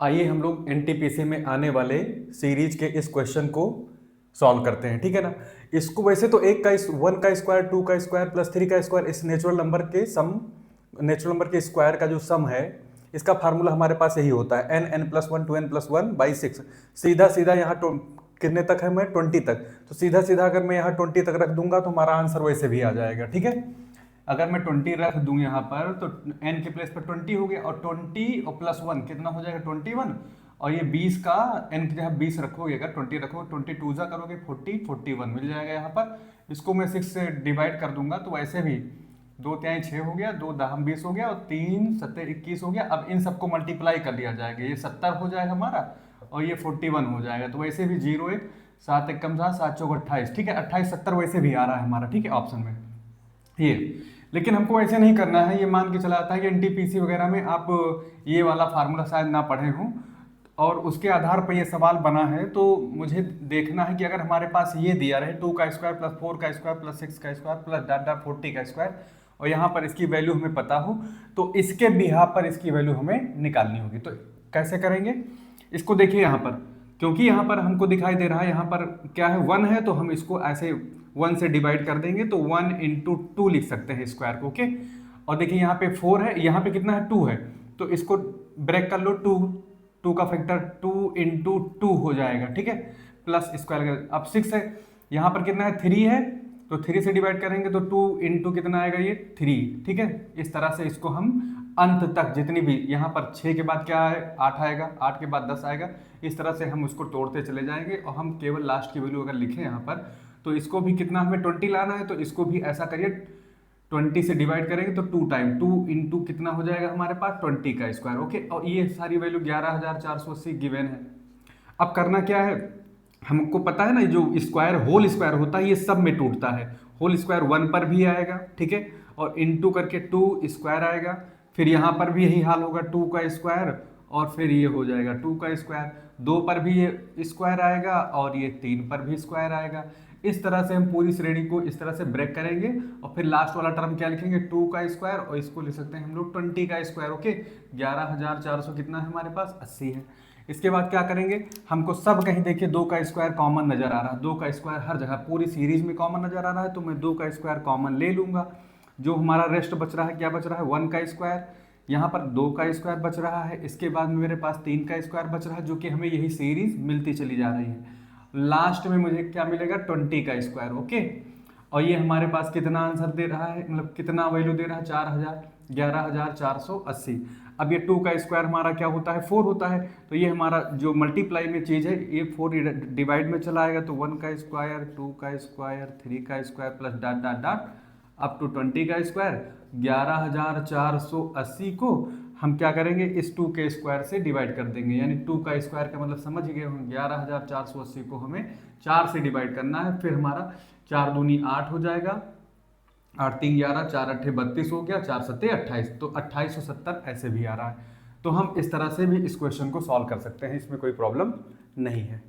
आइए हम लोग एनटीपीसी में आने वाले सीरीज के इस क्वेश्चन को सॉल्व करते हैं, ठीक है ना। इसको वैसे तो वन का स्क्वायर, टू का स्क्वायर प्लस थ्री का स्क्वायर, इस नेचुरल नंबर के स्क्वायर का जो सम है, इसका फार्मूला हमारे पास यही होता है n+1 2n+1/6। सीधा सीधा यहाँ कितने तक है, मैं 20 तक, तो सीधा सीधा अगर मैं यहाँ 20 तक रख दूंगा तो हमारा आंसर वैसे भी आ जाएगा, ठीक है। अगर मैं 20 रख दूं यहाँ पर तो n के प्लेस पर 20 हो गया, और 20 और +1 कितना हो जाएगा 21, और ये 20 का n की जगह 20 रखोगे, अगर 20 रखोगे 22 जा करोगे 40, 41 मिल जाएगा यहाँ पर। इसको मैं 6 से डिवाइड कर दूंगा तो वैसे भी 2 तिहाई 6 हो गया, 2 दहम 20 हो गया, और 3 7 21 हो गया। अब इन सबको मल्टीप्लाई कर दिया जाएगा, ये 70 हो जाएगा हमारा, और ये 41 हो जाएगा। तो वैसे भी 0 1 7 1 7 7 चौक 28, ठीक है, 28 70 वैसे भी आ रहा है हमारा, ठीक है, ऑप्शन में ये। लेकिन हमको ऐसे नहीं करना है, ये मान के चला आता है कि एनटीपीसी वगैरह में आप ये वाला फार्मूला शायद ना पढ़े हों, और उसके आधार पर ये सवाल बना है। तो मुझे देखना है कि अगर हमारे पास ये दिया रहे 2 का स्क्वायर प्लस 4 का स्क्वायर प्लस 6 का स्क्वायर प्लस डाटा 40 का स्क्वायर, और यहाँ पर इसकी वैल्यू हमें पता हो, तो इसके बिहाफ पर इसकी वैल्यू हमें निकालनी होगी। तो कैसे करेंगे इसको, देखिए यहाँ पर, क्योंकि यहाँ पर हमको दिखाई दे रहा है यहाँ पर क्या है 1 है, तो हम इसको ऐसे 1 से डिवाइड कर देंगे, तो 1 × 2 लिख सकते हैं स्क्वायर को, ओके। और देखिए यहाँ पे 4 है, यहाँ पे कितना है 2 है, तो इसको ब्रेक कर लो, 2 का फैक्टर 2 × 2 हो जाएगा, ठीक है, प्लस स्क्वायर। अब 6 है, यहाँ पर कितना है 3 है, तो 3 से डिवाइड करेंगे तो 2 × कितना आएगा ये 3, ठीक है। इस तरह से इसको हम अंत तक जितनी भी, यहाँ पर 6 के बाद क्या है 8 आएगा, 8 के बाद 10 आएगा, इस तरह से हम उसको तोड़ते चले जाएंगे। और हम केवल लास्ट की वैल्यू अगर लिखें यहाँ पर, तो इसको भी कितना हमें 20 लाना है, तो इसको भी ऐसा करिए 20 से डिवाइड करेंगे तो 2 टाइम 2 × कितना हो जाएगा हमारे पास 20 का स्क्वायर, ओके। और ये सारी वैल्यू 11,480 गिवन है। अब करना क्या है, हमको पता है ना जो स्क्वायर होल स्क्वायर होता है ये सब में टूटता है, होल स्क्वायर 1 पर भी आएगा, ठीक है, और इंटू करके 2 स्क्वायर आएगा, फिर यहाँ पर भी यही हाल होगा 2 का स्क्वायर, और फिर ये हो जाएगा 2 का स्क्वायर, 2 पर भी ये स्क्वायर आएगा, और ये 3 पर भी स्क्वायर आएगा। इस तरह से हम पूरी श्रेणी को इस तरह से ब्रेक करेंगे, और फिर लास्ट वाला टर्म क्या लिखेंगे 2 का स्क्वायर, और इसको लिख सकते हैं हम लोग 20 का स्क्वायर, ओके। 11,400 कितना है हमारे पास 80 है। इसके बाद क्या करेंगे, हमको सब कहीं देखिए 2 का स्क्वायर कॉमन नजर आ रहा है, 2 का स्क्वायर हर जगह पूरी सीरीज में कॉमन नजर आ रहा है, तो मैं 2 का स्क्वायर कॉमन ले लूंगा। जो हमारा रेस्ट बच रहा है, क्या बच रहा है 1 का स्क्वायर, यहाँ पर 2 का स्क्वायर बच रहा है, इसके बाद में मेरे पास 3 का स्क्वायर बच रहा है, जो कि हमें यही सीरीज मिलती चली जा रही है। लास्ट में मुझे क्या मिलेगा 20 का स्क्वायर, ओके। और ये हमारे पास कितना आंसर दे रहा है, मतलब कितना वैल्यू दे रहा है 11,480। अब ये 2 का स्क्वायर हमारा क्या होता है 4 होता है, तो ये हमारा जो मल्टीप्लाई में चीज़ है ये 4 डिवाइड में चला आएगा, तो 1 का स्क्वायर 2 का स्क्वायर 3 का square plus dot dot dot up to 20 का स्क्वायर। 11,480 को हम क्या करेंगे इस 2 के स्क्वायर से डिवाइड कर देंगे, यानी 2 का स्क्वायर का मतलब समझ गए हम, 11,480 को हमें 4 से डिवाइड करना है, फिर हमारा 4 दूनी 8 हो जाएगा, 8 3 11, 4 8 32 हो गया, 4 7 28, तो 2870 ऐसे भी आ रहा है। तो हम इस तरह से भी इस क्वेश्चन को सॉल्व कर सकते हैं, इसमें कोई प्रॉब्लम नहीं है।